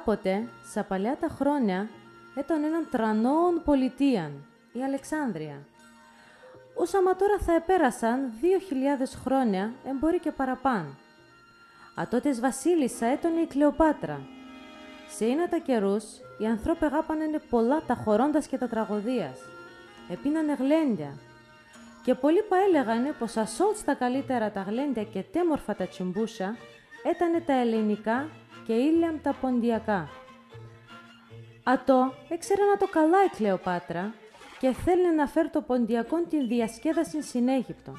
Κάποτε, στα παλιά τα χρόνια, ήταν έναν τρανόον πολιτείαν, η Αλεξάνδρεια. Ούσαμα τώρα θα επέρασαν 2.000 χρόνια, εμπορεί και παραπάνω. Ατότες βασίλισσα έτωνε η Κλεοπάτρα. Σε ίνατα καιρούς, οι ανθρώποι αγάπανε πολλά τα χωρώντας και τα τραγωδίας. Επίνανε γλέντια. Και πολλοί έλεγανε πως ασόλτς τα καλύτερα τα γλέντια και τέμορφα τα τσιμπούσα έτανε τα ελληνικά και ήλιαμ τα ποντιακά. Ατό έξερε να το καλά η Κλεοπάτρα και θέλει να φέρει το ποντιακόν την διασκέδαση στην Αίγυπτο.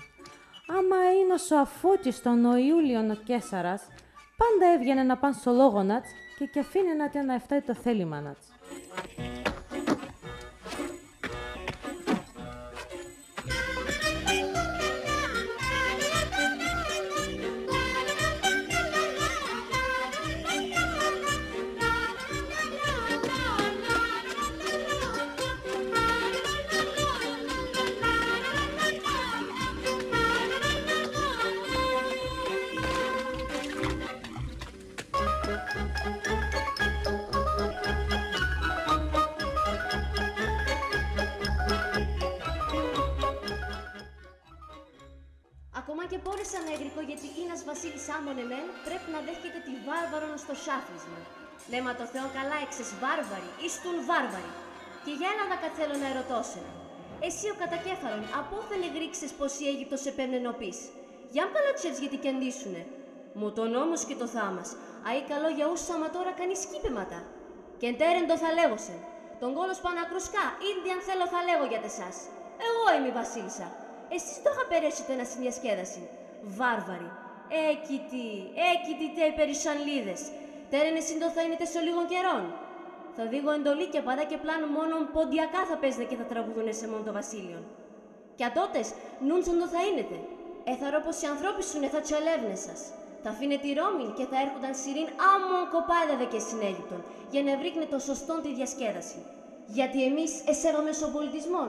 Άμα είναι ο αφώτιστον ο Ιούλιον ο Κέσαρας, πάντα έβγαινε να πάνε στο λόγονατς και αφήνε να την αεφτάει το θέλημα νατς. Ακόμα και πόρεσαν έγρικο γιατί Ίνας βασίλης άμον εμέν πρέπει να δέχεται τη βάρβαρον στο σάφρισμα. Ναι, μα το Θεό καλά έξες βάρβαροι, ίστουν βάρβαροι. Και για ένα δακα θέλω να ερωτώσω. Εσύ ο κατακέφαλον, απόθεν εγρήξες πως η Αίγυπτος επέμνε νοπής. Για παλατσεύς γιατί κεντήσουνε. Μου τον νόμος και το θάμας. Αεί καλό για ούσαμα τώρα κανείς κύπεματα. Και εντέρεν το θα λέγωσεν. Τον κόλος πανακρουσκά, ήδη αν θέλω θα λέγω για τεσάς. Εγώ είμαι η βασίλισσα. Εσείς το είχα περέσετε να συνδιασκέδαση. Βάρβαροι. Έκητη τε περισσανλίδες. Τέρεν εσύν το θα είναι σε λίγων καιρών. Θα δίγω εντολή και παδά και πλάνο μόνο ποντιακά θα παίζετε και θα τραγουδούνε σε μόνο το βασίλειον. Και ατότες νούντσον το θα είναι. Έθαρο πως οι ανθρώποι σου θα τσαλεύνε σας. Θα αφήνε τη Ρώμη και θα έρχονταν σιρήν άμμον κοπάδεδε και στην Αίγυπτον για να βρήκνε το σωστόν τη διασκέδαση. Γιατί εμείς εσέβαμε στον πολιτισμό.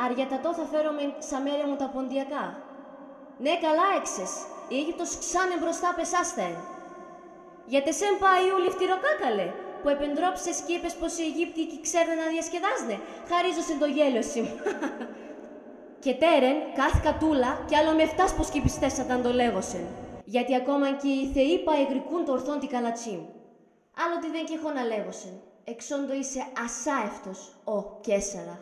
Αριατατό θα φέρομαι στα μέρια μου τα ποντιακά. Ναι, καλά έξες. Η Αίγυπτος ξάνε μπροστά πεσάσταεν. Γιατί σεν πάει ούλη φτυροκάκαλε, που επεντρόψες και είπες πως οι Αιγύπτιοι εκεί ξέρουν να διασκεδάζουνε. Χαρίζωσεν το γέλιο σου. Και τέρεν, κάθε κατούλα, κι άλλο με φτάς πως κι πιστέσσαταν το λέγωσεν. Γιατί ακόμα και οι θεοί παεγρικούν το ορθόν τη καλατσίμ. Άλλο τι δεν κι έχω να λέγωσεν. Εξόντο είσαι ασάευτος, ο Κέσαρα.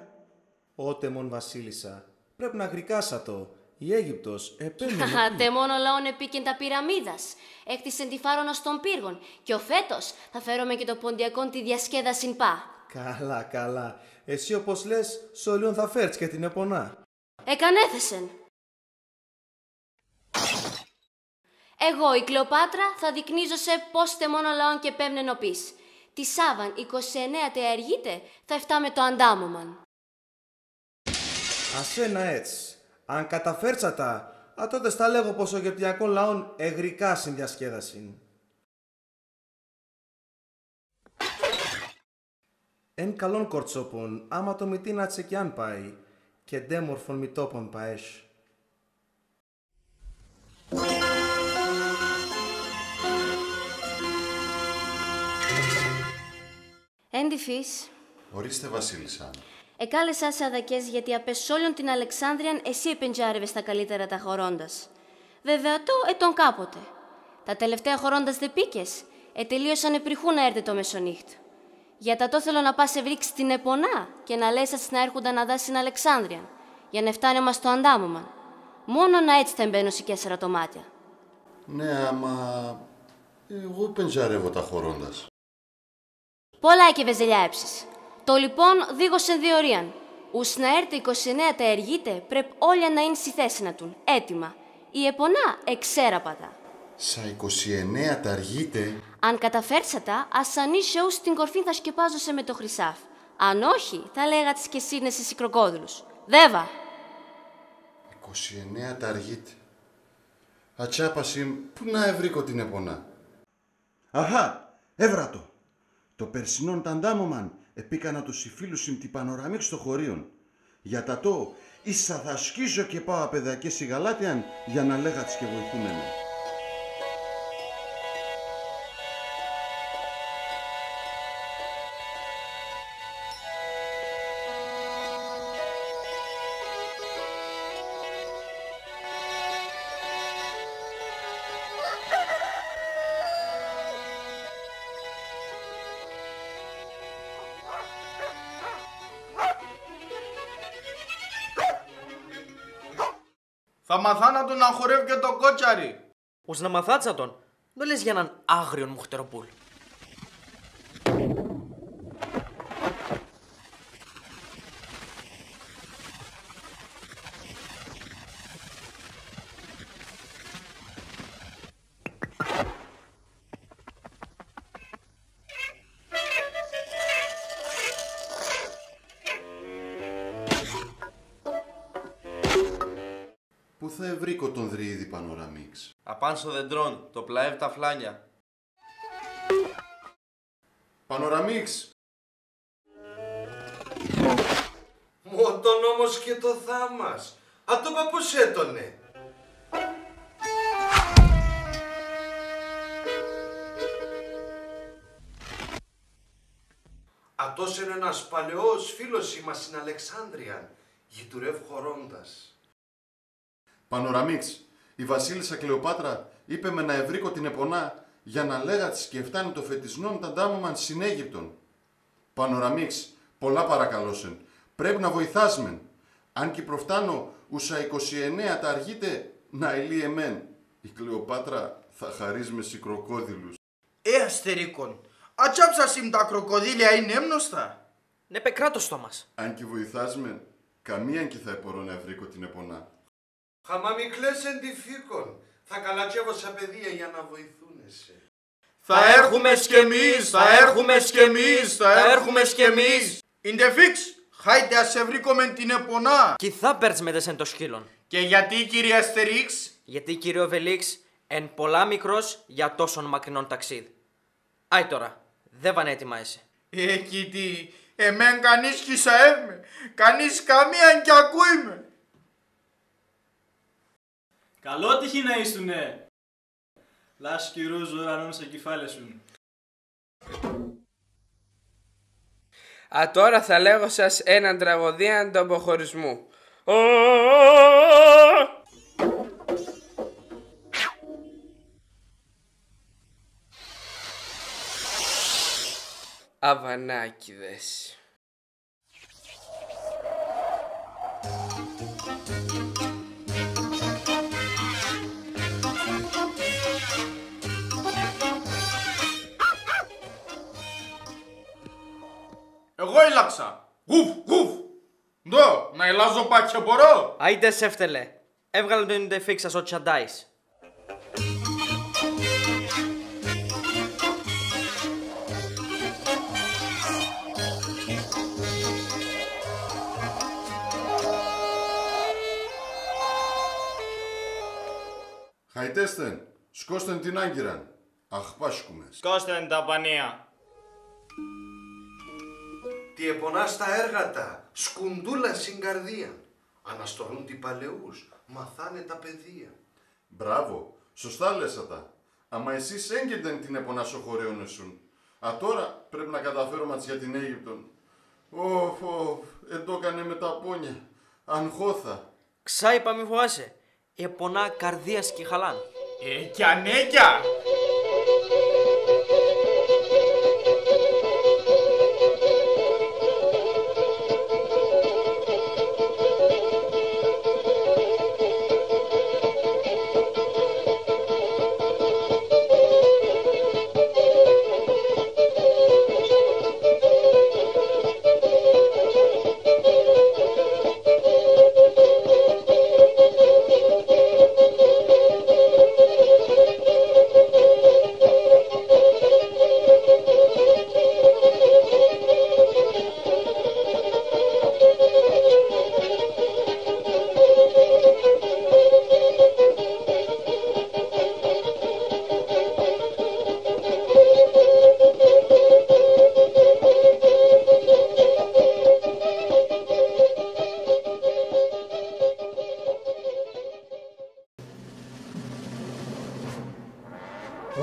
Ότε μον βασίλισσα, πρέπει να γρικάσα το. Η Αίγυπτος επέμενε... Τε μόνο λαόν επίκεν τα πυραμίδας. Έκτισεν τη φάρονο των πύργων. Και ο φέτος θα φέρομαι και το ποντιακόν τη διασκέδασιν πά. Καλά, καλά. Εσύ όπως λες, σολίον θα φέρεις και την επονά. Εκανέθεσεν. Εγώ, η Κλεοπάτρα, θα δεικνύζω σε πώς τε μόνο λαόν και πέμνε νοπής. Τη Σάβαν 29 τε αργείτε, θα εφτάμε το αντάμωμαν. Ασένα έτσι. Αν καταφέρτσατα, τότε στα λέγω πως ο Αιγυπτιακών λαών εγρικά συνδιασκέδασιν. Εν καλόν κορτσόπον, άμα το μητίνατσε κι αν πάει, και ντέμορφον μητόπον παέσ. Έντι φύς. Ορίστε βασίλισσα. Εκάλεσα σε αδακές γιατί απες όλων την Αλεξάνδριαν εσύ επεντζάρευες τα καλύτερα τα χωρώντας. Βέβαια το ετών κάποτε. Τα τελευταία χωρώντας δε πήκες, τελείωσαν επριχού να έρθει το μεσονύχτ. Για τα το θέλω να πας ευρήξει την επονά και να λες να έρχονταν να δάσει στην Αλεξάνδρια, για να φτάνε μας το αντάμωμαν. Μόνο να έτσι θα εμπαίνω σε 4 τομάτια. Ναι, άμα εγώ πεντζάρευω τα χωρώντας. Πολλά και βεζελιάεψεις. Το λοιπόν δίγωσεν διορίαν. Ους να έρθει 29 τα εργείτε, πρέπει όλα να είναι στη θέση να τουν. Έτοιμα. Η επονά εξέραπατα. Σα 29 τα αργείτε. Αν καταφέρσατα, ας ανήσε ούς την κορφή θα σκεπάζωσε με το χρυσάφ. Αν όχι, θα λέγατες και εσύ σε κροκόδιλους. Δέβα! 29 τα αργείτε. Ατσάπασιμ, πού να ευρήκω την επονά. Αχα, έβρατο. Το περσινόν ταντάμωμαν επίκανα τους υφίλους την πανοραμίξ στο χωρίον. Για τα το, ίσα θα σκίζω και πάω απαιδακές σιγαλάτιαν για να λέγατς και βοηθούμενο. Θα μαθάνα τον να χορεύει και το κότσαρι. Ως να μαθάτσα τον. Δεν λες για έναν άγριον μουχτεροπούλ. Πού θα ευρύκω τον Δρυίδη Πανοραμίξ? Απάν στο δεντρόν, το πλαέβ τα φλάνια. Πανοραμίξ! Μότον όμως και το θάμας. Α το παππούς έτωνε. Ατός είναι ένας παλαιός φίλος μας στην Αλεξάνδρεια, γειτουρεύ χωρώντας. Πανοραμίξ, η βασίλισσα Κλεοπάτρα είπε με να ευρύκω την επονά για να λέγα της και φτάνει το φετισνόν τα ντάμωμαν στην Αίγυπτον. Πανοραμίξ, πολλά παρακαλώσεν, πρέπει να βοηθάσμεν. Αν και προφτάνω ουσα 29 τα αργείτε να ελεί εμέν. Η Κλεοπάτρα θα χαρείς με σι κροκόδιλους. Αστερίκον, ατσάψασιμ τα κροκοδίλια είναι έμνοστα. Ναι, πεκράτος το μας. Αν και βοηθάσμεν, καμίαν και θα επορώ να ευρύκω την επονά. Χαμα μη κλαίσεν τη φύκον. Θα καλατσεύω σαν παιδεία για να βοηθούνεσαι. Θα έρχουμε κι εμείς, θα έρχουμε κι εμείς, θα έρχουμε κι εμείς. Είναι φίξ, χάιτε ας ευρύκομεν την επονά. Κι θα πέρτς με τεσεν το σκύλον. Και γιατί κύριε Αστερίξ? Γιατί κύριε Οβελίξ εν πολλά μικρός για τόσον μακρινόν ταξίδι. Άι τώρα, δε βανέτοιμα είσαι. Κοίτι, εμέν κανείς κισαεύμε, κανείς καμίαν κι ακούει με. Καλό τύχη να ήσουνε. Λάς κυρούς ουρανών σε κεφάλες σου. Α, τώρα θα λέγω σας έναν τραγωδίαν του αποχωρισμού. Αβανάκηδες. Εγώ έλαξα. Γουφ, γουφ. Ντο, να ελάζω πάτια μπορώ. Άιντε σε φτελέ. Έβγαλε τον ιντεφίξας ο Τσαντάης. Χαϊτέστεν, σκώστεν την άγκυραν. Αχ, πάσκουμες. Σκώστε τα πανία. Τι επονά στα έργατα, σκουντούλα στην καρδία. Αναστορούν τι παλαιούς, μαθάνε τα παιδεία. Μπράβο, σωστά λέσατα. Αμα εσείς έγκεντεν την επονά σοχωρέων εσούν. Α, τώρα πρέπει να καταφέρω ματς για την Αίγυπτον. Ωφ, εντόκανε με τα πόνια. Αγχώθα. Ξά είπα μη φοβάσαι. Η επονά καρδίας και χαλάν. Κι ανέκια.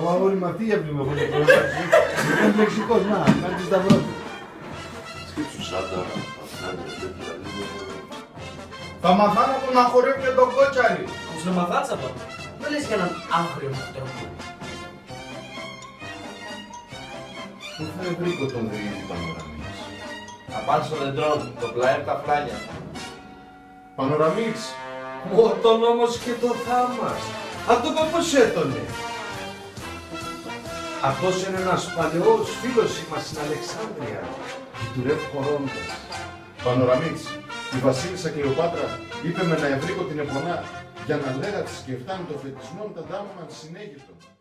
Ο αγόρι με αυτή έβλημα από την πρόσβαση. Είναι λεξικός, να, κάνει τη σταυρό του. Σκέψου σάντα, Θα μαθάνω τον να χορεύει και τον κότσαρι. Ως να μαθάτσα τον. Δεν λες για έναν άγριο μουχτεροπούλ. Πού θα ευρύκω τον Δρυίδη Πανοραμίξ? Απάν στο δεντρόν, το πλαέβ τα φλάνια. Πανοραμίξ, Μότον όμως και το θάμας. Αυτό πώς έτωνε. Αυτός είναι ένας παλαιός φίλος μας στην Αλεξάνδρεια, του Ρευ Χορόντας. Πανοραμίτς, η βασίλισσα Κλεοπάτρα είπε με να ευρύκω την επωνά για να λέγα της και φτάνει το φετισμό τα δάμωνα στην Αίγυπτο.